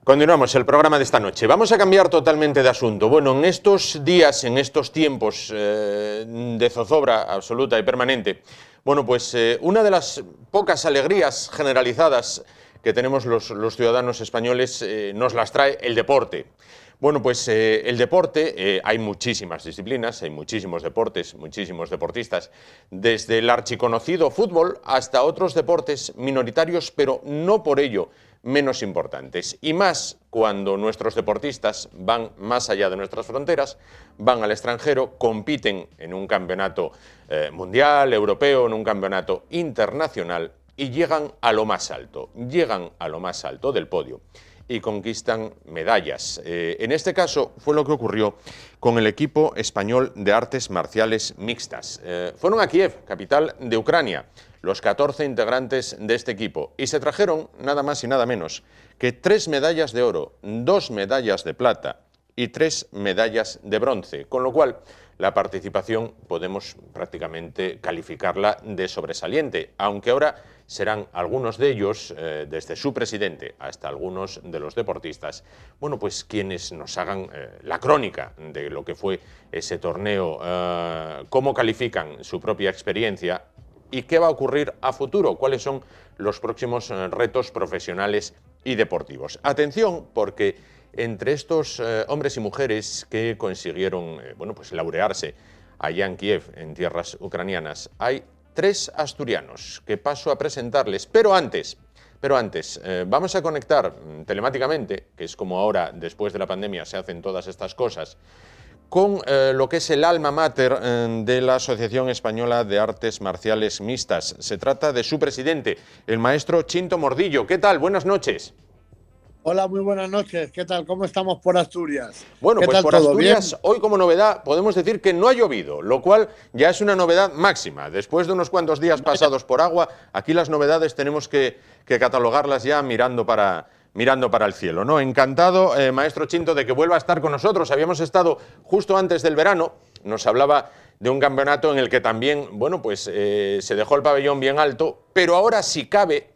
Continuamos el programa de esta noche. Vamos a cambiar totalmente de asunto. Bueno, en estos días, en estos tiempos de zozobra absoluta y permanente, bueno, pues una de las pocas alegrías generalizadas que tenemos los ciudadanos españoles nos las trae el deporte. Bueno, pues el deporte, hay muchísimas disciplinas, hay muchísimos deportes, muchísimos deportistas, desde el archiconocido fútbol hasta otros deportes minoritarios, pero no por ello menos importantes. Y más cuando nuestros deportistas van más allá de nuestras fronteras, van al extranjero, compiten en un campeonato mundial, europeo, en un campeonato internacional y llegan a lo más alto del podio y conquistan medallas. En este caso fue lo que ocurrió con el equipo español de artes marciales mixtas. Fueron a Kiev, capital de Ucrania, los 14 integrantes de este equipo y se trajeron nada más y nada menos que 3 medallas de oro, 2 medallas de plata y 3 medallas de bronce, con lo cual la participación podemos prácticamente calificarla de sobresaliente, aunque ahora serán algunos de ellos, desde su presidente hasta algunos de los deportistas, bueno, pues quienes nos hagan la crónica de lo que fue ese torneo, cómo califican su propia experiencia y qué va a ocurrir a futuro, cuáles son los próximos retos profesionales y deportivos. Atención, porque entre estos hombres y mujeres que consiguieron bueno, pues laurearse allá en Kiev, en tierras ucranianas, hay 3 asturianos que paso a presentarles, pero antes vamos a conectar telemáticamente, que es como ahora, después de la pandemia, se hacen todas estas cosas, con lo que es el alma mater de la Asociación Española de Artes Marciales Mixtas. Se trata de su presidente, el maestro Chinto Mordillo. ¿Qué tal? Buenas noches. Hola, muy buenas noches. ¿Qué tal? ¿Cómo estamos por Asturias? Bueno, ¿Qué pues tal por todo? Asturias, ¿Bien? hoy como novedad podemos decir que no ha llovido, lo cual ya es una novedad máxima. Después de unos cuantos días pasados por agua, aquí las novedades tenemos que catalogarlas ya mirando para el cielo, ¿no? Encantado, maestro Chinto, de que vuelva a estar con nosotros. Habíamos estado justo antes del verano, nos hablaba de un campeonato en el que también, bueno, pues se dejó el pabellón bien alto, pero ahora si cabe,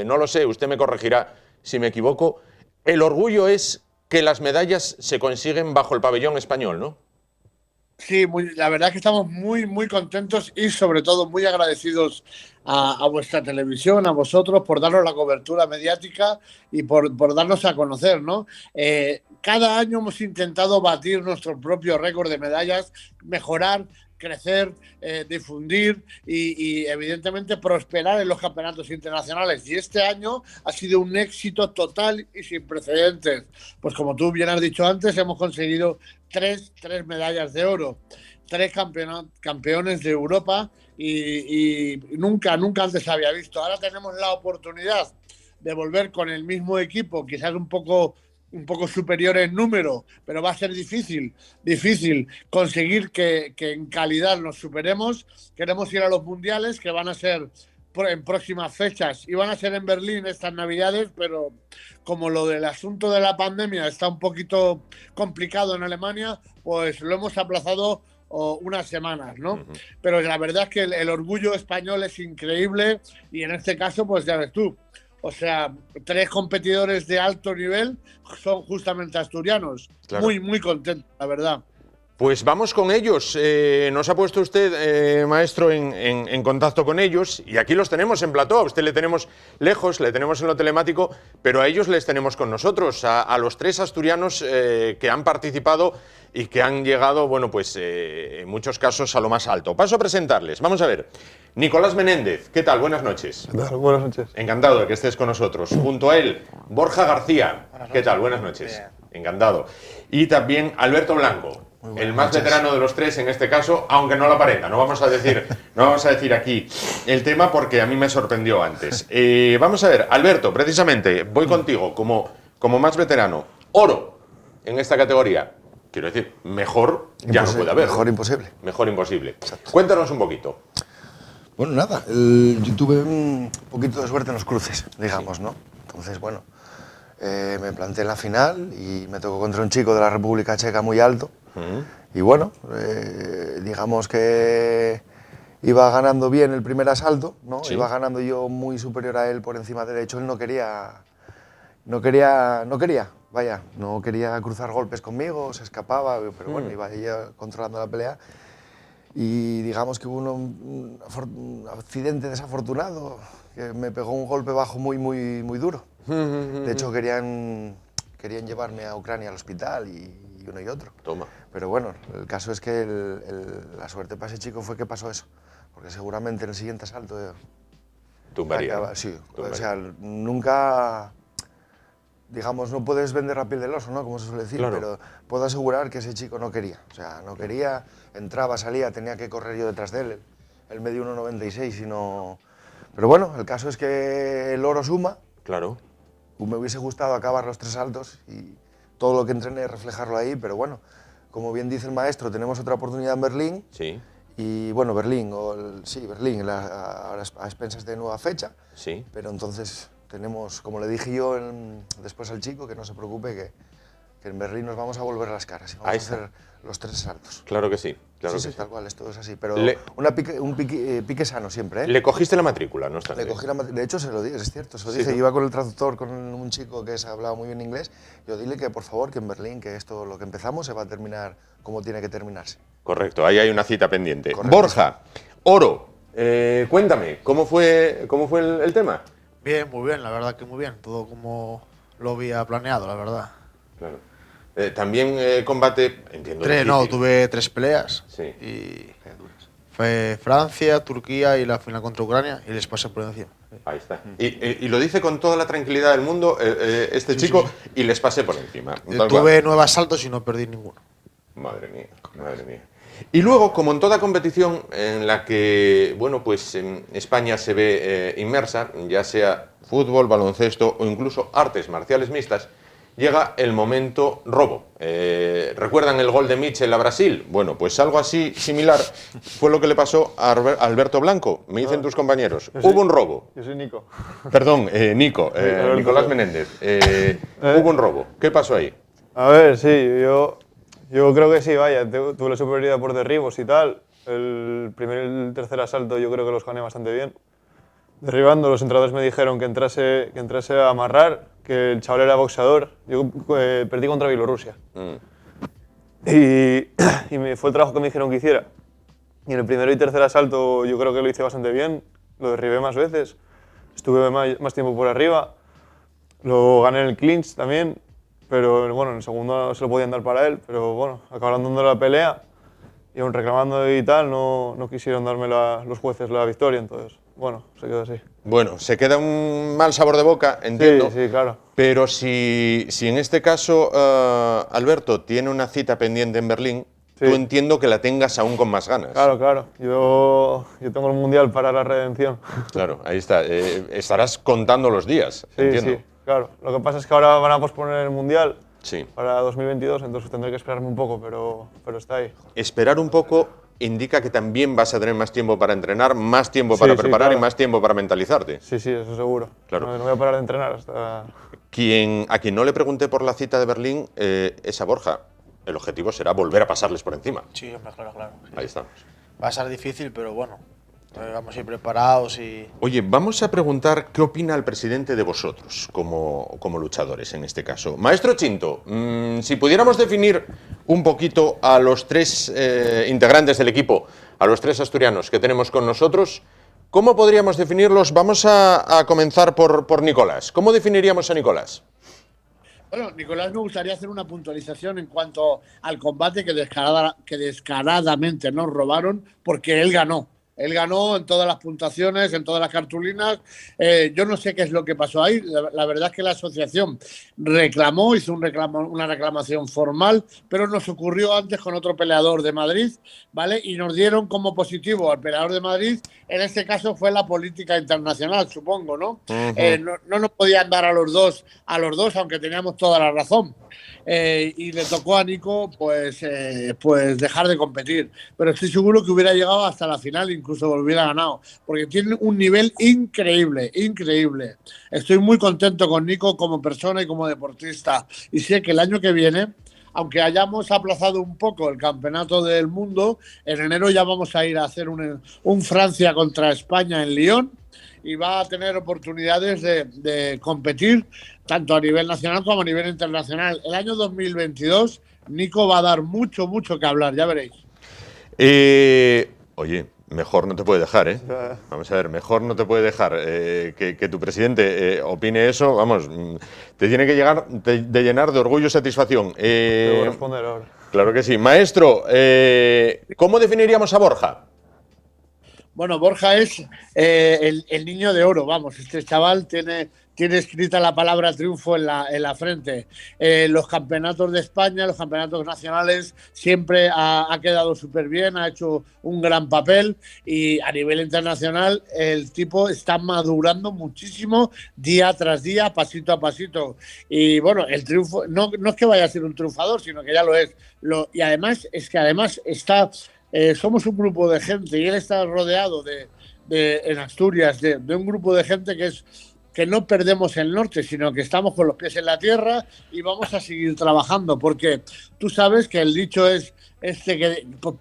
no lo sé, usted me corregirá si me equivoco, el orgullo es que las medallas se consiguen bajo el pabellón español, ¿no? Sí, la verdad es que estamos muy contentos y sobre todo muy agradecidos a vuestra televisión, a vosotros, por darnos la cobertura mediática y por darnos a conocer, ¿no? Cada año hemos intentado batir nuestro propio récord de medallas, mejorar, crecer, difundir y evidentemente prosperar en los campeonatos internacionales. Y este año ha sido un éxito total y sin precedentes. Pues como tú bien has dicho antes, hemos conseguido tres medallas de oro, 3 campeones de Europa y nunca antes se había visto. Ahora tenemos la oportunidad de volver con el mismo equipo, quizás un poco superior en número, pero va a ser difícil conseguir que en calidad nos superemos. Queremos ir a los mundiales, que van a ser en próximas fechas y van a ser en Berlín estas navidades, pero como lo del asunto de la pandemia está un poquito complicado en Alemania, pues lo hemos aplazado unas semanas, ¿no? Pero la verdad es que el orgullo español es increíble y en este caso, pues ya ves tú, o sea, 3 competidores de alto nivel son justamente asturianos. Claro. Muy contentos, la verdad. Pues vamos con ellos. Nos ha puesto usted, maestro, en contacto con ellos y aquí los tenemos en plató. A usted le tenemos lejos, le tenemos en lo telemático, pero a ellos les tenemos con nosotros, a los 3 asturianos que han participado y que han llegado, bueno, pues en muchos casos a lo más alto. Paso a presentarles. Vamos a ver. Nicolás Menéndez, ¿qué tal? Buenas noches. ¿Qué tal? Buenas noches. Encantado de que estés con nosotros. Junto a él, Borja García. ¿Qué tal? Buenas noches. Bien. Encantado. Y también Alberto Blanco. El más veterano de los 3 en este caso, aunque no lo aparenta. No vamos a decir aquí el tema porque a mí me sorprendió antes. Vamos a ver, Alberto, precisamente, voy contigo como más veterano. Oro en esta categoría. Quiero decir, mejor ya no puede haber. Mejor imposible. Mejor imposible. Exacto. Cuéntanos un poquito. Bueno, nada, yo tuve un poquito de suerte en los cruces, digamos, sí, ¿no? Entonces, bueno, me planté en la final y me tocó contra un chico de la República Checa muy alto. Y bueno, digamos que iba ganando bien el primer asalto, ¿no? Sí. Iba ganando yo muy superior a él por encima de él. De hecho, él no quería no quería, vaya, no quería cruzar golpes conmigo, se escapaba, pero bueno, iba ella controlando la pelea. Y digamos que hubo un accidente desafortunado, que me pegó un golpe bajo muy duro. De hecho, querían llevarme a Ucrania al hospital y uno y otro. Toma. Pero bueno, el caso es que la suerte para ese chico fue que pasó eso, porque seguramente en el siguiente asalto... Tumbaría. Sí, Tumbaría. o sea, nunca... Digamos, no puedes vender la piel del oso, ¿no? Como se suele decir, Claro. pero puedo asegurar que ese chico no quería. O sea, no quería, entraba, salía, tenía que correr yo detrás de él. Él me dio 1,96 y no... Pero bueno, el caso es que el oro suma. Claro. Me hubiese gustado acabar los 3 asaltos y todo lo que entrené reflejarlo ahí, pero bueno, como bien dice el maestro, tenemos otra oportunidad en Berlín. Sí. Y bueno, Berlín, Berlín, ahora a expensas de nueva fecha. Sí. Pero entonces tenemos, como le dije yo después al chico, que no se preocupe, que en Berlín nos vamos a volver las caras y vamos a hacer los 3 asaltos. Claro que sí. Claro Sí, que sí. tal cual, esto es así. Pero un pique sano siempre, ¿eh? Le cogiste la matrícula, ¿no? Le cogí de hecho, se lo dije, es cierto, se lo Sí, dije. ¿no? Iba con el traductor, con un chico que hablaba muy bien inglés. Yo dile que, por favor, que en Berlín, que esto, lo que empezamos, se va a terminar como tiene que terminarse. Correcto, ahí hay una cita pendiente. Correcto. Borja, oro, cuéntame, ¿cómo fue el tema? Bien, muy bien, la verdad que muy bien. Todo como lo había planeado, la verdad. Claro. También combate, entiendo. No, tuve 3 peleas. Sí. Y fue Francia, Turquía y la final contra Ucrania y les pasé por encima. Ahí está. Y lo dice con toda la tranquilidad del mundo este chico y les pasé por encima. Tuve 9 asaltos y no perdí ninguno. Madre mía, madre mía. Y luego, como en toda competición en la que, bueno, pues en España se ve inmersa, ya sea fútbol, baloncesto o incluso artes marciales mixtas, llega el momento robo. ¿Recuerdan el gol de Mitchell a Brasil? Bueno, pues algo así similar fue lo que le pasó a Alberto Blanco, me dicen tus compañeros. Hubo un robo. Yo soy Nico. Perdón, Nico, Nicolás Menéndez. Hubo un robo. ¿Qué pasó ahí? A ver, sí, yo creo que sí, vaya, tuve la superioridad por derribos y tal. El primer y el tercer asalto yo creo que los gané bastante bien. Derribando, los entrenadores me dijeron que entrase a amarrar, que el chaval era boxeador. Yo perdí contra Bielorrusia. Y fue el trabajo que me dijeron que hiciera. Y en el primero y tercer asalto yo creo que lo hice bastante bien. Lo derribé más veces. Estuve más tiempo por arriba. Lo gané en el clinch también. Pero bueno, en el segundo no se lo podían dar para él. Pero bueno, acabaron dando la pelea. Y aún reclamando y tal, no quisieron darme los jueces la victoria. Entonces, bueno, se quedó así. Bueno, se queda un mal sabor de boca, entiendo. Sí, claro. Pero si en este caso Alberto tiene una cita pendiente en Berlín, Sí. tú entiendo que la tengas aún con más ganas. Claro. Yo tengo el Mundial para la redención. Claro, ahí está. Estarás contando los días, entiendo. Sí, claro. Lo que pasa es que ahora van a posponer el Mundial Sí. para 2022, entonces tendré que esperarme un poco, pero está ahí. Esperar un poco indica que también vas a tener más tiempo para entrenar, más tiempo para Sí, preparar claro. y más tiempo para mentalizarte. Sí, eso seguro. Claro. No voy a parar de entrenar hasta... A quien no le pregunté por la cita de Berlín es a Borja. El objetivo será volver a pasarles por encima. Sí, hombre, claro. Sí. Ahí estamos. Va a ser difícil, pero bueno, vamos a ir preparados y... Oye, vamos a preguntar qué opina el presidente de vosotros, como luchadores en este caso. Maestro Chinto, si pudiéramos definir un poquito a los 3 integrantes del equipo, a los 3 asturianos que tenemos con nosotros, ¿cómo podríamos definirlos? Vamos a comenzar por Nicolás. ¿Cómo definiríamos a Nicolás? Bueno, Nicolás, me gustaría hacer una puntualización en cuanto al combate que descaradamente nos robaron, porque él ganó. Él ganó en todas las puntuaciones, en todas las cartulinas. Yo no sé qué es lo que pasó ahí. La verdad es que la asociación hizo una reclamación formal, pero nos ocurrió antes con otro peleador de Madrid, ¿vale? Y nos dieron como positivo al peleador de Madrid. En este caso fue la política internacional, supongo, ¿no? No nos podían dar a los dos, aunque teníamos toda la razón. Y le tocó a Nico pues dejar de competir, pero estoy seguro que hubiera llegado hasta la final, incluso hubiera ganado, porque tiene un nivel increíble. Estoy muy contento con Nico como persona y como deportista, y sé que el año que viene, aunque hayamos aplazado un poco el campeonato del mundo, en enero ya vamos a ir a hacer un Francia contra España en Lyon, y va a tener oportunidades de competir tanto a nivel nacional como a nivel internacional. El año 2022, Nico va a dar mucho, mucho que hablar, ya veréis. Oye, mejor no te puede dejar, ¿eh? Vamos a ver, mejor no te puede dejar que tu presidente opine eso, vamos, te tiene que llegar de llenar de orgullo y satisfacción. Te voy a responder ahora. Claro que sí. Maestro, ¿cómo definiríamos a Borja? Bueno, Borja es el niño de oro, vamos, este chaval tiene escrita la palabra triunfo en la frente. Los campeonatos de España, los campeonatos nacionales, siempre ha quedado súper bien, ha hecho un gran papel y a nivel internacional el tipo está madurando muchísimo día tras día, pasito a pasito. Y bueno, el triunfo no es que vaya a ser un triunfador, sino que ya lo es. Y además es que está... somos un grupo de gente y él está rodeado en Asturias de un grupo de gente que no perdemos el norte, sino que estamos con los pies en la tierra y vamos a seguir trabajando, porque tú sabes que el dicho es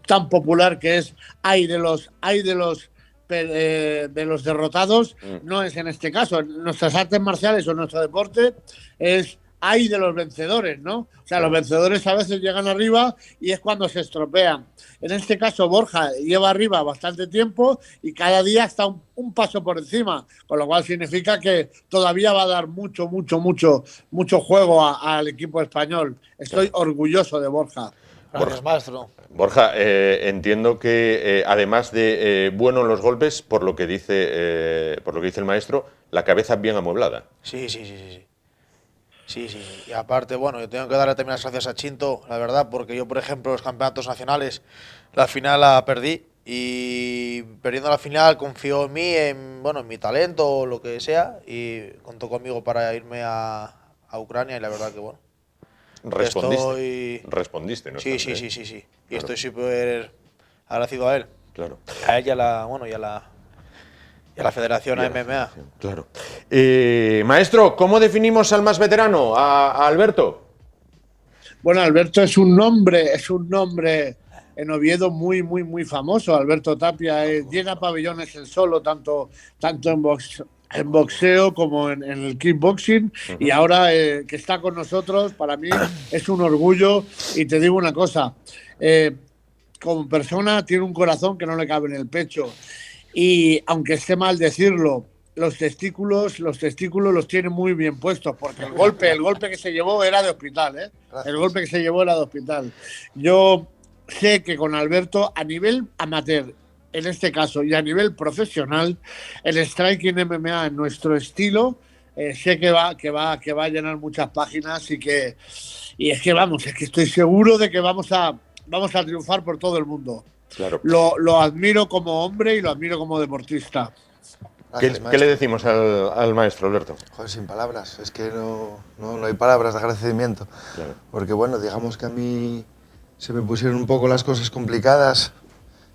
tan popular que es hay de los derrotados, no es en este caso. En nuestras artes marciales o nuestro deporte es hay de los vencedores, ¿no? O sea, los vencedores a veces llegan arriba y es cuando se estropean. En este caso, Borja lleva arriba bastante tiempo y cada día está un paso por encima, con lo cual significa que todavía va a dar mucho juego al equipo español. Estoy orgulloso de Borja. Gracias, maestro. Borja, entiendo que además de bueno en los golpes, por lo que dice el maestro, la cabeza bien amueblada. Sí. Sí. Y aparte, bueno, yo tengo que darle también las gracias a Chinto, la verdad, porque yo, por ejemplo, los campeonatos nacionales, la final la perdí y perdiendo la final confió en mí, en mi talento o lo que sea y contó conmigo para irme a Ucrania y la verdad que bueno. Respondiste, ¿no? Sí. Y claro. Estoy súper agradecido a él. Claro. A él y a la Federación MMA. Claro. Maestro, ¿cómo definimos al más veterano, a Alberto? Bueno, Alberto es un nombre en Oviedo muy famoso. Alberto Tapia llena pabellones él solo, tanto en boxeo como en el kickboxing. Y ahora que está con nosotros, para mí es un orgullo. Y te digo una cosa, como persona tiene un corazón que no le cabe en el pecho. Y aunque esté mal decirlo, los testículos los tiene muy bien puestos, porque el golpe que se llevó era de hospital, ¿eh? El golpe que se llevó era de hospital. Yo sé que con Alberto, a nivel amateur, en este caso, y a nivel profesional, el striking MMA en nuestro estilo, sé que va a llenar muchas páginas y es que estoy seguro de que vamos a triunfar por todo el mundo. Claro. Lo admiro como hombre y lo admiro como deportista. Gracias, ¿Qué le decimos al maestro, Alberto? Joder, sin palabras, es que no hay palabras de agradecimiento. Claro. Porque bueno, digamos que a mí se me pusieron un poco las cosas complicadas,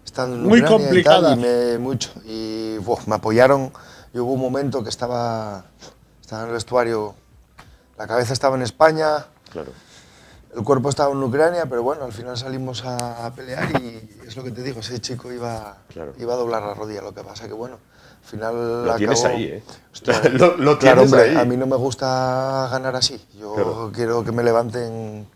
estando en Muy Ucrania complicadas. Y me apoyaron. Yo hubo un momento que estaba en el vestuario, la cabeza estaba en España, Claro. el cuerpo estaba en Ucrania, pero bueno, al final salimos a pelear y es lo que te digo, ese chico iba a doblar la rodilla, lo que pasa que bueno, al final Lo tienes acabó, ahí, ¿eh? Hostia, lo claro, tienes hombre, ahí. a mí no me gusta ganar así, yo Claro. quiero que me levanten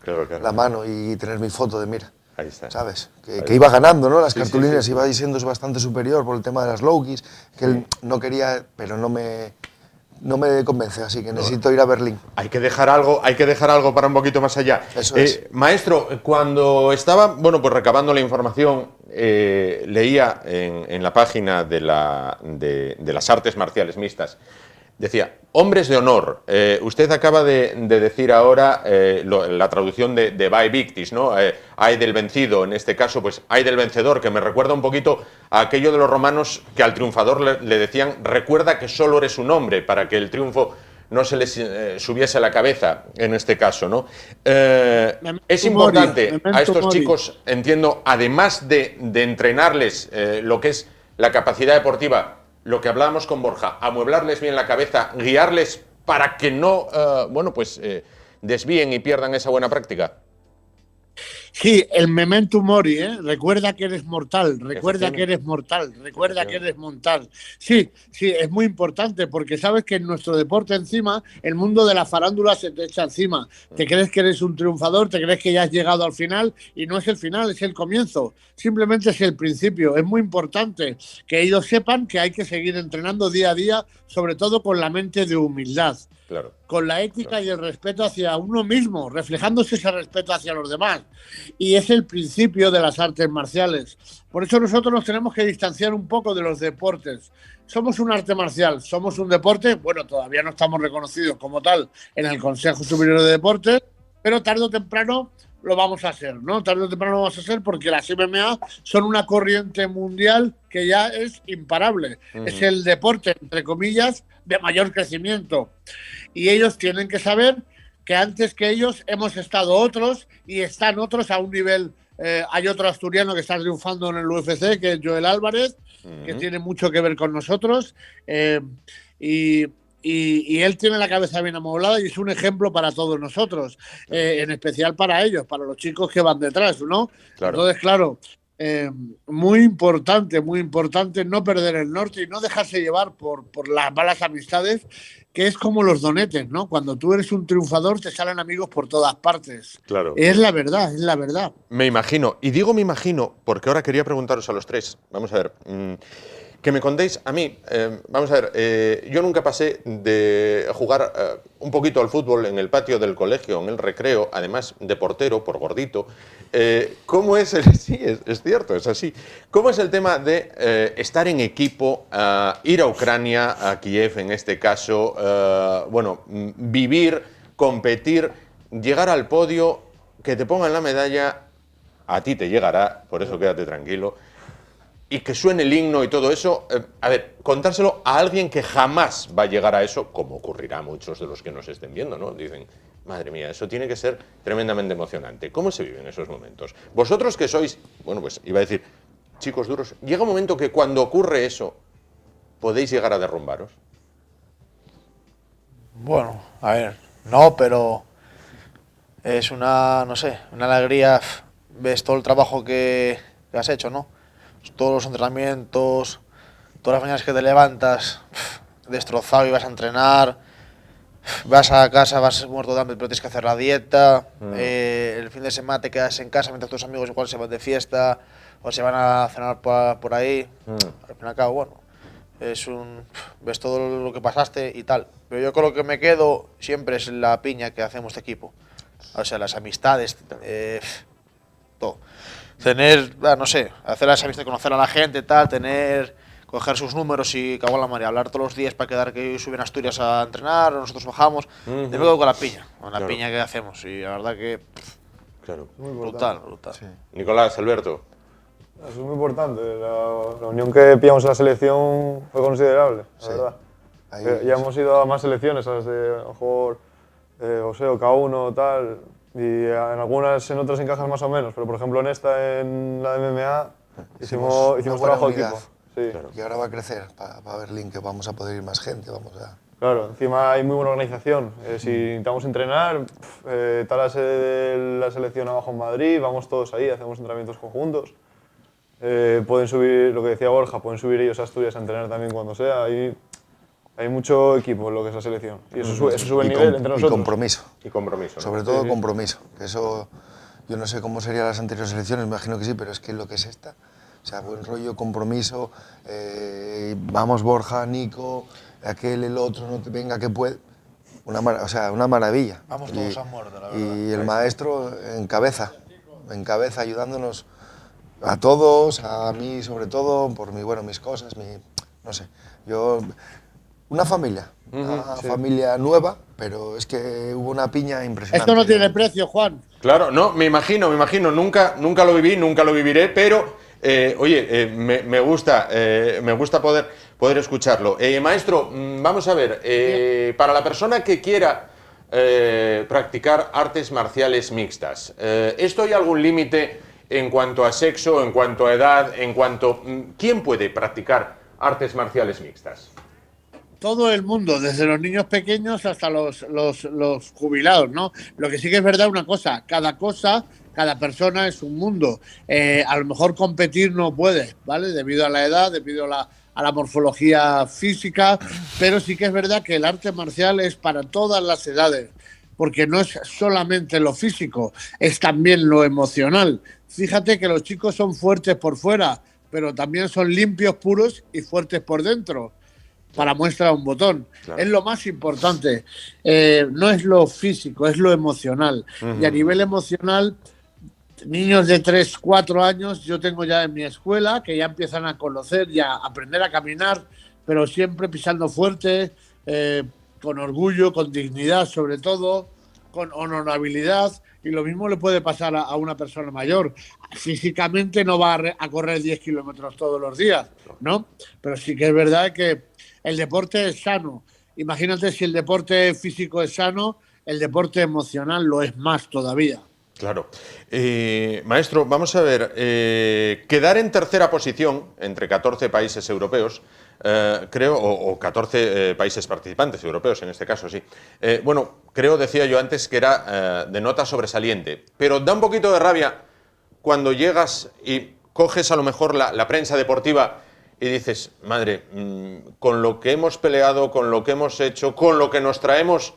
la mano y tener mi foto de mira. Ahí está. ¿Sabes? Que iba ganando, ¿no? Las Sí, cartulinas sí. iba siendo bastante superior por el tema de las low kicks, que él no quería, pero no me convence, así que necesito ir a Berlín. Hay que dejar algo para un poquito más allá. Eso es. Maestro, cuando estaba, pues recabando la información, leía en la página de las artes marciales mixtas, decía, hombres de honor. Usted acaba de decir ahora la traducción de Vae Victis, ¿no? Hay del vencido, en este caso, pues hay del vencedor, que me recuerda un poquito a aquello de los romanos que al triunfador le decían, recuerda que solo eres un hombre, para que el triunfo no se les subiese a la cabeza, en este caso, ¿no? Es importante a estos chicos, entiendo, además de entrenarles lo que es la capacidad deportiva, lo que hablábamos con Borja, amueblarles bien la cabeza, guiarles para que no, desvíen y pierdan esa buena práctica. Sí, el memento mori, ¿eh? Recuerda que eres mortal, recuerda que eres mortal, recuerda que eres mortal. Sí, sí, es muy importante porque sabes que en nuestro deporte encima, el mundo de la farándula se te echa encima. Te crees que eres un triunfador, te crees que ya has llegado al final y no es el final, es el comienzo. Simplemente es el principio. Es muy importante que ellos sepan que hay que seguir entrenando día a día, sobre todo con la mente de humildad. Claro. Con la ética y el respeto hacia uno mismo, reflejándose ese respeto hacia los demás. Y es el principio de las artes marciales. Por eso nosotros nos tenemos que distanciar un poco de los deportes. Somos un arte marcial, somos un deporte, bueno, todavía no estamos reconocidos como tal en el Consejo Superior de Deportes, pero tarde o temprano lo vamos a hacer, ¿no? Tarde o temprano lo vamos a hacer porque las MMA son una corriente mundial que ya es imparable. Es el deporte, entre comillas, de mayor crecimiento. Y ellos tienen que saber que antes que ellos hemos estado otros y están otros a un nivel. Hay otro asturiano que está triunfando en el UFC, que es Joel Álvarez, que tiene mucho que ver con nosotros. Y él tiene la cabeza bien amoblada y es un ejemplo para todos nosotros, en especial para ellos, para los chicos que van detrás, ¿no? Claro. Entonces, claro, muy importante no perder el norte y no dejarse llevar por las malas amistades, que es como los donetes, ¿no? Cuando tú eres un triunfador te salen amigos por todas partes. Claro. Es la verdad, es la verdad. Me imagino, y digo me imagino, porque ahora quería preguntaros a los tres, vamos a ver, que me contéis a mí, vamos a ver, yo nunca pasé de jugar un poquito al fútbol en el patio del colegio, en el recreo, además de portero, por gordito. ¿Cómo es el...? Sí, es cierto, es así. ¿Cómo es el tema de estar en equipo, ir a Ucrania, a Kiev en este caso, bueno, vivir, competir, llegar al podio, que te pongan la medalla, a ti te llegará, por eso quédate tranquilo, y que suene el himno y todo eso, a ver, contárselo a alguien que jamás va a llegar a eso, como ocurrirá a muchos de los que nos estén viendo, ¿no? Dicen, madre mía, eso tiene que ser tremendamente emocionante. ¿Cómo se viven esos momentos? Vosotros que sois, bueno, pues iba a decir, chicos duros, llega un momento que cuando ocurre eso, podéis llegar a derrumbaros. Bueno, a ver, no, pero es una, no sé, una alegría. Ves todo el trabajo que has hecho, ¿no? Todos los entrenamientos, todas las mañanas que te levantas destrozado y vas a entrenar, vas a casa, vas muerto de hambre, pero tienes que hacer la dieta, el fin de semana te quedas en casa mientras tus amigos igual se van de fiesta o se van a cenar por ahí. Al fin y al cabo, bueno, ves todo lo que pasaste y tal. Pero yo creo que me quedo siempre es la piña que hacemos de equipo. O sea, las amistades, todo. Tener, no sé, hacer las amistades, conocer a la gente, tal, coger sus números y cago en la María, hablar todos los días para quedar que suben a Asturias a entrenar, o nosotros bajamos. Yo me quedo con la piña, piña que hacemos. Y la verdad que. Claro. Brutal. Sí. Nicolás, Alberto. Eso es muy importante. La unión que pillamos en la selección fue considerable, la verdad. Ahí, Ya hemos ido a más selecciones, a las de a lo mejor Oseo, K1, tal. Y en otras encajas más o menos, pero por ejemplo en esta, en la de MMA, hicimos una buena trabajo de unidad. equipo. Sí. Claro. Y ahora va a crecer para Berlín, que vamos a poder ir más gente, vamos a... Claro, encima hay muy buena organización. Si necesitamos entrenar, está la sede de la selección abajo en Madrid, vamos todos ahí, hacemos entrenamientos conjuntos. Pueden subir, lo que decía Borja, pueden subir ellos a Asturias a entrenar también cuando sea. Hay mucho equipo en lo que es la selección. Y eso sube el nivel entre nosotros. Y compromiso. Y compromiso, ¿no? Sobre todo compromiso. Que eso, yo no sé cómo serían las anteriores elecciones, me imagino que sí, pero es que lo que es esta, o sea, buen rollo, compromiso, vamos Borja, Nico, aquel, el otro, no te venga que puede. O sea, una maravilla. Vamos todos a muerte, la verdad. Y el maestro encabeza ayudándonos a todos, a mí sobre todo, por mis cosas, no sé, yo... Una familia, familia nueva, pero es que hubo una piña impresionante. Esto no tiene precio, Juan. Claro, no, me imagino, nunca lo viví, nunca lo viviré, pero, oye, me gusta poder escucharlo. Maestro, vamos a ver, para la persona que quiera practicar artes marciales mixtas, ¿esto hay algún límite en cuanto a sexo, en cuanto a edad, ¿quién puede practicar artes marciales mixtas? Todo el mundo, desde los niños pequeños hasta los jubilados, ¿no? Lo que sí que es verdad una cosa, cada persona es un mundo. A lo mejor competir no puede, ¿vale? Debido a la edad, debido a la morfología física, pero sí que es verdad que el arte marcial es para todas las edades, porque no es solamente lo físico, es también lo emocional. Fíjate que los chicos son fuertes por fuera, pero también son limpios, puros y fuertes por dentro. Para muestra un botón. Claro. Es lo más importante. No es lo físico, es lo emocional. Y a nivel emocional, niños de 3, 4 años, yo tengo ya en mi escuela que ya empiezan a conocer y a aprender a caminar, pero siempre pisando fuerte, con orgullo, con dignidad sobre todo, con honorabilidad. Y lo mismo le puede pasar a una persona mayor. Físicamente no va a correr 10 kilómetros todos los días, ¿no? Pero sí que es verdad que el deporte es sano. Imagínate si el deporte físico es sano, el deporte emocional lo es más todavía. Claro. Maestro, vamos a ver, quedar en tercera posición entre 14 países europeos, creo, o 14 países participantes europeos en este caso, sí. Bueno, creo, decía yo antes, que era de nota sobresaliente, pero da un poquito de rabia cuando llegas y coges a lo mejor la prensa deportiva y dices, madre, con lo que hemos peleado, con lo que hemos hecho, con lo que nos traemos...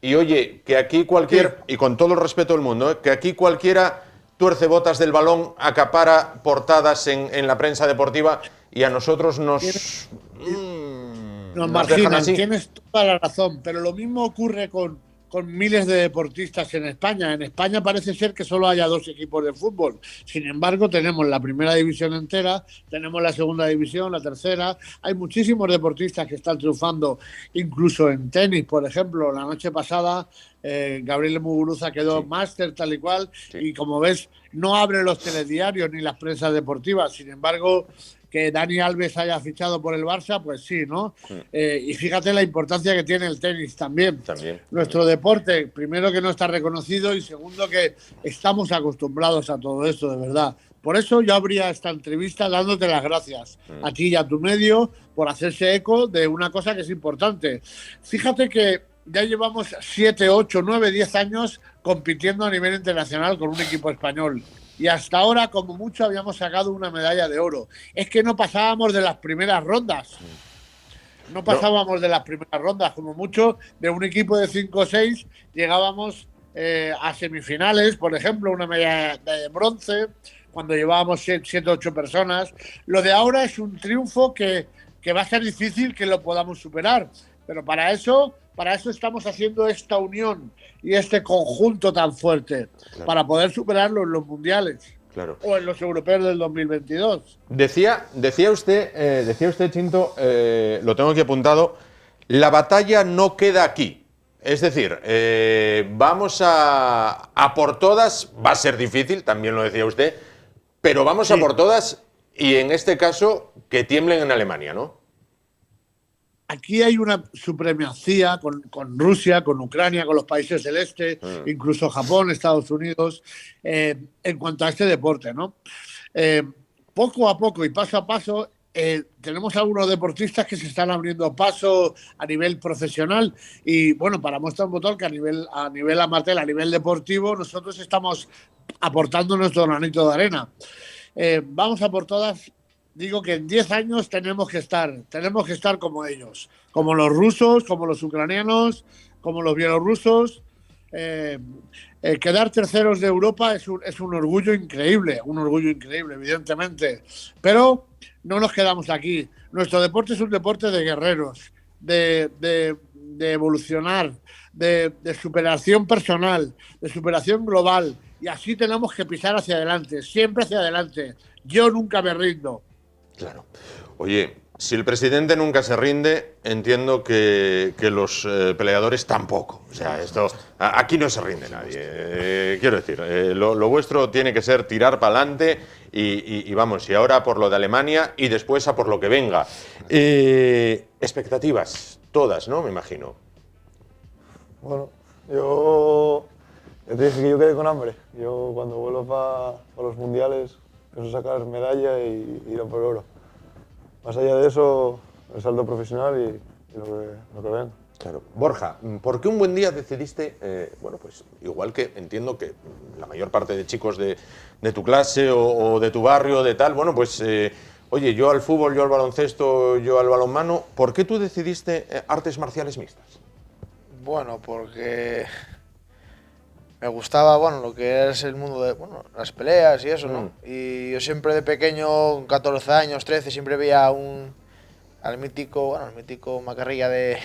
Y oye, que aquí cualquier, y con todo el respeto del mundo, que aquí cualquiera tuerce botas del balón, acapara portadas en la prensa deportiva y a nosotros nos dejan marginan, así. tienes toda la razón, pero lo mismo ocurre con miles de deportistas en España. En España parece ser que solo haya 2 equipos de fútbol. Sin embargo, tenemos la primera división entera, tenemos la segunda división, la tercera. Hay muchísimos deportistas que están triunfando, incluso en tenis, por ejemplo. La noche pasada, Gabriel Muguruza quedó máster tal y cual, y como ves, no abre los telediarios ni las prensas deportivas. Sin embargo, que Dani Alves haya fichado por el Barça, pues sí, ¿no? Y fíjate la importancia que tiene el tenis también. Nuestro deporte, primero que no está reconocido y segundo que estamos acostumbrados a todo esto, de verdad. Por eso yo abría esta entrevista dándote las gracias a ti y a tu medio por hacerse eco de una cosa que es importante. Fíjate que ya llevamos 7, 8, 9, 10 años compitiendo a nivel internacional con un equipo español. Y hasta ahora, como mucho, habíamos sacado una medalla de oro. Es que no pasábamos de las primeras rondas. No pasábamos de las primeras rondas. Como mucho, de un equipo de 5 o 6, llegábamos a semifinales, por ejemplo, una medalla de bronce, cuando llevábamos 7 o 8 personas. Lo de ahora es un triunfo que va a ser difícil que lo podamos superar. Pero para eso estamos haciendo esta unión y este conjunto tan fuerte, para poder superarlo en los mundiales o en los europeos del 2022. Decía usted, Chinto, lo tengo aquí apuntado, la batalla no queda aquí. Es decir, vamos a por todas, va a ser difícil, también lo decía usted, pero vamos a por todas y en este caso que tiemblen en Alemania, ¿no? Aquí hay una supremacía con Rusia, con Ucrania, con los países del este, incluso Japón, Estados Unidos, en cuanto a este deporte, ¿no? Poco a poco y paso a paso tenemos algunos deportistas que se están abriendo paso a nivel profesional y, bueno, para muestra un botón que a nivel amateur, a nivel deportivo, nosotros estamos aportando nuestro granito de arena. Vamos a por todas. Digo que en 10 años tenemos que estar como ellos, como los rusos, como los ucranianos, como los bielorrusos. Quedar terceros de Europa es un orgullo increíble, evidentemente. Pero no nos quedamos aquí. Nuestro deporte es un deporte de guerreros, de evolucionar, de superación personal, de superación global. Y así tenemos que pisar hacia adelante, siempre hacia adelante. Yo nunca me rindo. Claro. Oye, si el presidente nunca se rinde, entiendo que los peleadores tampoco. O sea, aquí no se rinde nadie. Quiero decir, lo vuestro tiene que ser tirar para adelante y vamos, y ahora por lo de Alemania y después a por lo que venga. Expectativas, todas, ¿no? Me imagino. Bueno, yo te dije que yo quedé con hambre. Yo cuando vuelva para los mundiales pienso sacar medalla y ir a por oro. Más allá de eso, el salto profesional y lo que venga. Claro. Borja, ¿por qué un buen día decidiste, bueno, pues igual que entiendo que la mayor parte de chicos de tu clase o de tu barrio, de tal, bueno, pues, oye, yo al fútbol, yo al baloncesto, yo al balonmano, ¿por qué tú decidiste artes marciales mixtas? Bueno, porque me gustaba, bueno, lo que es el mundo de, bueno, las peleas y eso, ¿no? Y yo siempre de pequeño, con 14 años, 13, siempre veía al mítico, bueno, el mítico Macarrilla de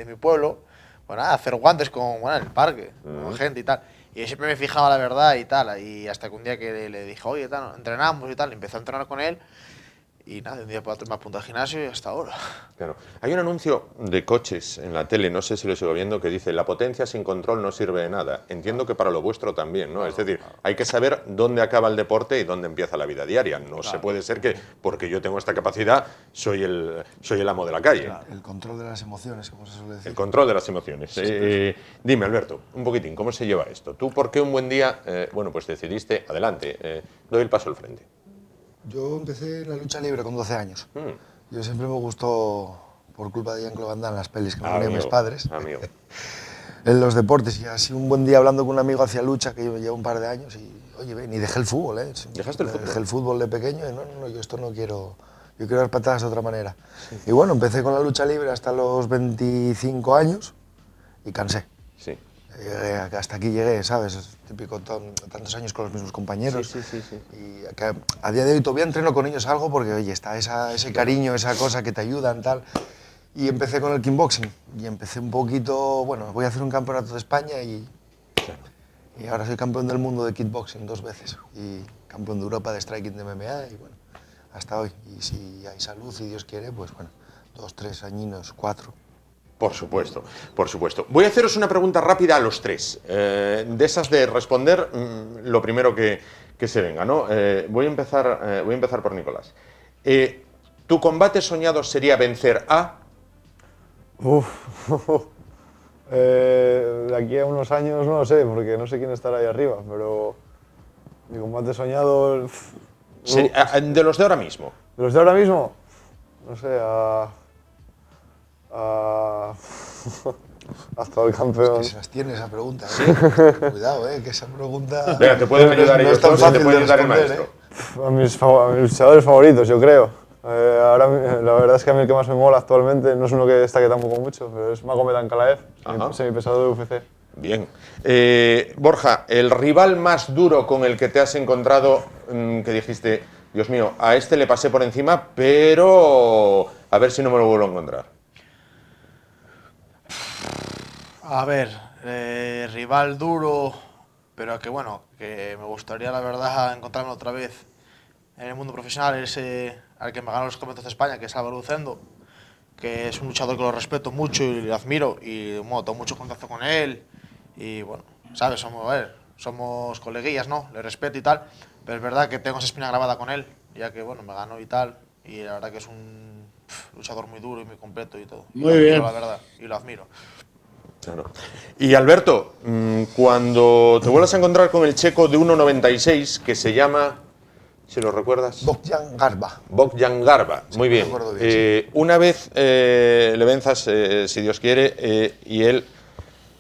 mi pueblo, bueno, hacer guantes con, bueno, en el parque, con gente y tal. Y yo siempre me fijaba la verdad y tal, y hasta que un día que le dije, oye, tal, entrenamos y tal, y empecé a entrenar con él, y nada, un día para otro me apunté al gimnasio y hasta ahora. Claro. Hay un anuncio de coches en la tele, no sé si lo sigo viendo, que dice: la potencia sin control no sirve de nada. Entiendo que para lo vuestro también, ¿no? Es decir, hay que saber dónde acaba el deporte y dónde empieza la vida diaria. No se puede ser que, porque yo tengo esta capacidad, soy el amo de la calle. El control de las emociones, como se suele decir. El control de las emociones. Dime, Alberto, un poquitín, ¿cómo se lleva esto? ¿Tú por qué un buen día, bueno, pues decidiste, adelante, doy el paso al frente? Yo empecé en la lucha libre con 12 años. Yo siempre me gustó, por culpa de Jean-Claude Van Damme, las pelis que me ponían mis padres. Amigo. En los deportes, y así un buen día hablando con un amigo hacía lucha, que yo llevo un par de años, y oye, ven, y dejé el fútbol, ¿eh? ¿Dejaste el fútbol? Dejé el fútbol de pequeño, y no, yo esto no quiero, yo quiero dar patadas de otra manera. Sí. Y bueno, empecé con la lucha libre hasta los 25 años y cansé. Sí. Hasta aquí llegué, ¿sabes? Es típico, tantos años con los mismos compañeros. Sí. Y a día de hoy todavía entreno con ellos algo porque, oye, está ese cariño, esa cosa que te ayudan, tal. Y empecé con el kickboxing. Y empecé un poquito, bueno, voy a hacer un campeonato de España y ahora soy campeón del mundo de kickboxing 2 veces. Y campeón de Europa de striking de MMA y bueno, hasta hoy. Y si hay salud y Dios quiere, pues bueno, 2, 3 añinos, 4. Por supuesto, por supuesto. Voy a haceros una pregunta rápida a los tres. De esas de responder lo primero que se venga, ¿no? Voy a empezar por Nicolás. ¿Tu combate soñado sería vencer a...? De aquí a unos años no lo sé, porque no sé quién estará ahí arriba, pero mi combate soñado... ¿De los de ahora mismo? ¿De los de ahora mismo? No sé, hasta el campeón. Es que se las tiene esa pregunta, ¿eh? ¿Sí? Cuidado, que esa pregunta... Venga, te pueden ayudar ellos todos, te puede ayudar el maestro. A mis luchadores favoritos, yo creo. Ahora, la verdad es que a mí el que más me mola actualmente no es uno que destaque tampoco mucho, pero es Magomed Ankalaev, semipesado de UFC. Bien. Borja, el rival más duro con el que te has encontrado, que dijiste, Dios mío, a este le pasé por encima, pero a ver si no me lo vuelvo a encontrar. A ver, rival duro, pero que bueno, que me gustaría la verdad encontrarme otra vez en el mundo profesional, ese al que me ganó los campeonatos de España, que es Álvaro Lucendo, que es un luchador que lo respeto mucho y lo admiro, y bueno, tengo mucho contacto con él, y bueno, sabes, somos coleguillas, ¿no? Le respeto y tal, pero es verdad que tengo esa espina grabada con él, ya que bueno, me ganó y tal, y la verdad que es un luchador muy duro y muy completo y todo. Muy bien. La verdad, y lo admiro. Claro. Y Alberto, cuando te vuelvas a encontrar con el checo de 1,96, que se llama, si lo recuerdas... Bogdan Garba. Bogdan Garba, Sí, muy bien. Me acuerdo bien, sí. Una vez le venzas, si Dios quiere, y él,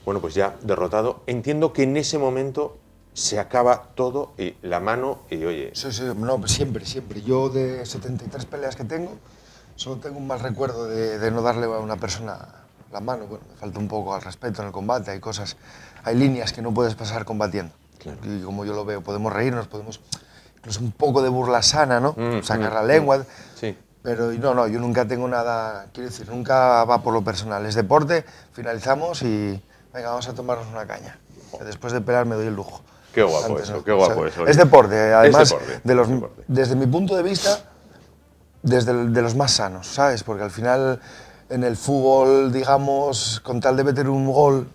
bueno, pues ya derrotado, entiendo que en ese momento se acaba todo y la mano y oye... Sí, no, siempre. Yo de 73 peleas que tengo, solo tengo un mal recuerdo de no darle a una persona la mano. Bueno, me falta un poco al respeto en el combate, hay líneas que no puedes pasar combatiendo. Claro. Y como yo lo veo, podemos reírnos, podemos incluso un poco de burla sana, ¿no? Sacar la lengua. Sí. Pero no, yo nunca tengo nada, quiero decir, nunca va por lo personal. Es deporte, finalizamos y venga, vamos a tomarnos una caña. Después de pelear me doy el lujo. Qué guapo eso, qué guapo eso. Es deporte, además, es deporte. Desde mi punto de vista, de los más sanos, ¿sabes? Porque al final, en el fútbol, digamos, con tal de meter un gol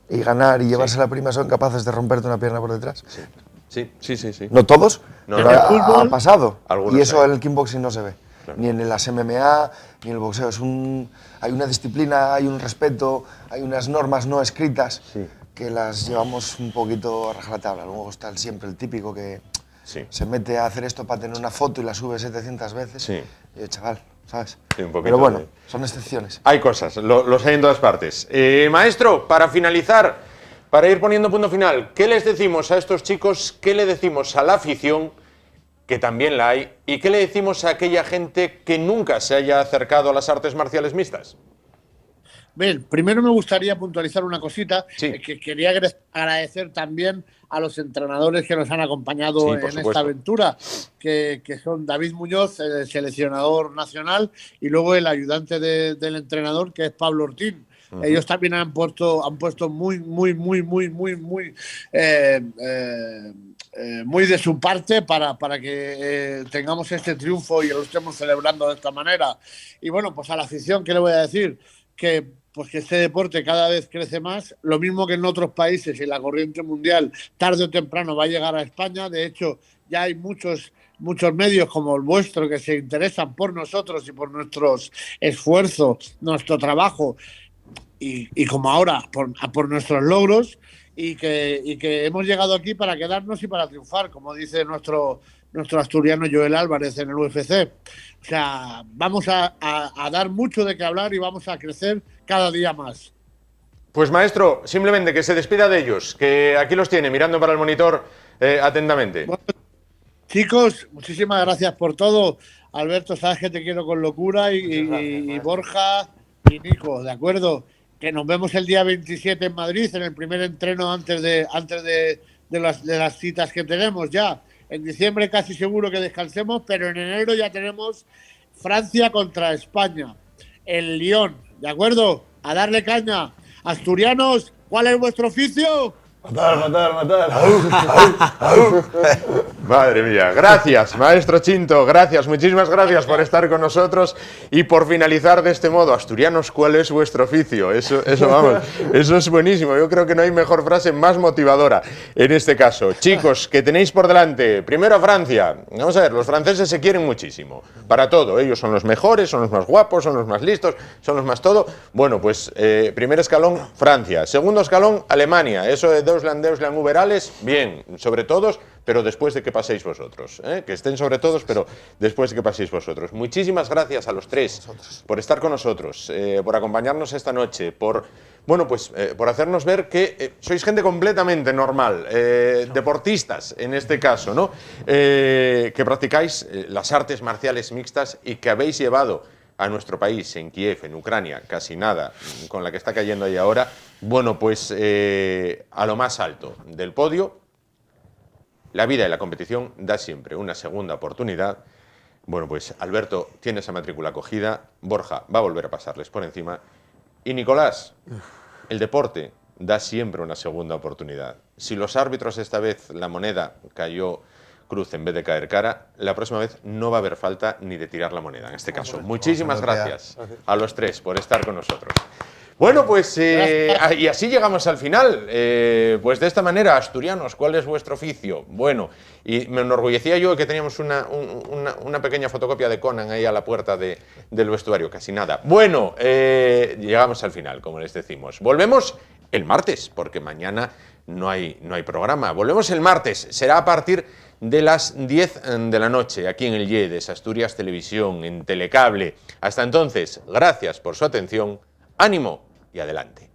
y ganar y llevarse la prima, son capaces de romperte una pierna por detrás. Sí. No todos, pero ha pasado. Algunos y eso hay. en el kickboxing no se ve. Claro. Ni en las MMA, ni en el boxeo. Hay una disciplina, hay un respeto, hay unas normas no escritas que las llevamos un poquito a rajatabla. Luego está siempre el típico que se mete a hacer esto para tener una foto y la sube 700 veces. Y yo, chaval, ¿sabes? Sí, un poquito Pero bueno, de- son excepciones. Hay cosas, los hay en todas partes. Maestro, para finalizar, para ir poniendo punto final, ¿qué les decimos a estos chicos? ¿Qué le decimos a la afición, que también la hay? ¿Y qué le decimos a aquella gente que nunca se haya acercado a las artes marciales mixtas? Bien, primero me gustaría puntualizar una cosita, Sí. que quería agradecer también a los entrenadores que nos han acompañado Sí, por en supuesto. esta aventura, que son David Muñoz, el seleccionador nacional, y luego el ayudante del entrenador, que es Pablo Ortín. Ellos también han puesto muy de su parte para que tengamos este triunfo y lo estemos celebrando de esta manera. Y bueno, pues a la afición, ¿qué le voy a decir? Pues que este deporte cada vez crece más, lo mismo que en otros países, y la corriente mundial tarde o temprano va a llegar a España. De hecho, ya hay muchos medios como el vuestro que se interesan por nosotros y por nuestros esfuerzos, nuestro trabajo, y como ahora por nuestros logros, y que hemos llegado aquí para quedarnos y para triunfar, como dice nuestro asturiano Joel Álvarez en el UFC. O sea, vamos a dar mucho de qué hablar y vamos a crecer cada día más. Pues maestro, simplemente que se despida de ellos, que aquí los tiene mirando para el monitor atentamente. Bueno, chicos, muchísimas gracias por todo. Alberto, sabes que te quiero con locura, y Borja y Nico, ¿de acuerdo? Que nos vemos el día 27 en Madrid, en el primer entreno antes de las citas que tenemos ya. En diciembre casi seguro que descansemos, pero en enero ya tenemos Francia contra España, el Lyon, ¿de acuerdo? A darle caña. Asturianos, ¿cuál es vuestro oficio? Matar, matar, matar. Madre mía, gracias, maestro Chinto, gracias, muchísimas gracias por estar con nosotros y por finalizar de este modo. Asturianos, ¿cuál es vuestro oficio? Eso vamos, eso es buenísimo. Yo creo que no hay mejor frase más motivadora en este caso. Chicos, que tenéis por delante, primero a Francia. Vamos a ver, los franceses se quieren muchísimo, para todo. Ellos son los mejores, son los más guapos, son los más listos, son los más todo. Bueno, pues primer escalón, Francia. Segundo escalón, Alemania. Eso de Deutschland, Uberales, bien, sobre todos, pero después de que paséis vosotros, que estén sobre todos, pero después de que paséis vosotros. Muchísimas gracias a los tres por estar con nosotros, por acompañarnos esta noche, por hacernos ver que sois gente completamente normal, deportistas en este caso, ¿no? Que practicáis las artes marciales mixtas y que habéis llevado a nuestro país, en Kiev, en Ucrania, casi nada, con la que está cayendo ahí ahora, bueno, pues a lo más alto del podio. La vida y la competición da siempre una segunda oportunidad. Bueno, pues Alberto tiene esa matrícula cogida, Borja va a volver a pasarles por encima, y Nicolás, el deporte da siempre una segunda oportunidad. Si los árbitros esta vez la moneda cayó cruz en vez de caer cara, la próxima vez no va a haber falta ni de tirar la moneda, en este caso. Muchísimas gracias a los tres por estar con nosotros. Bueno, pues y así llegamos al final. Pues de esta manera, asturianos, ¿cuál es vuestro oficio? Bueno, y me enorgullecía yo que teníamos una pequeña fotocopia de Conan ahí a la puerta del vestuario, casi nada. Bueno, llegamos al final, como les decimos. Volvemos el martes, porque mañana no hay programa. Volvemos el martes, será a partir de las 10 de la noche, aquí en el IEDES, Asturias Televisión, en Telecable. Hasta entonces, gracias por su atención. Ánimo y adelante.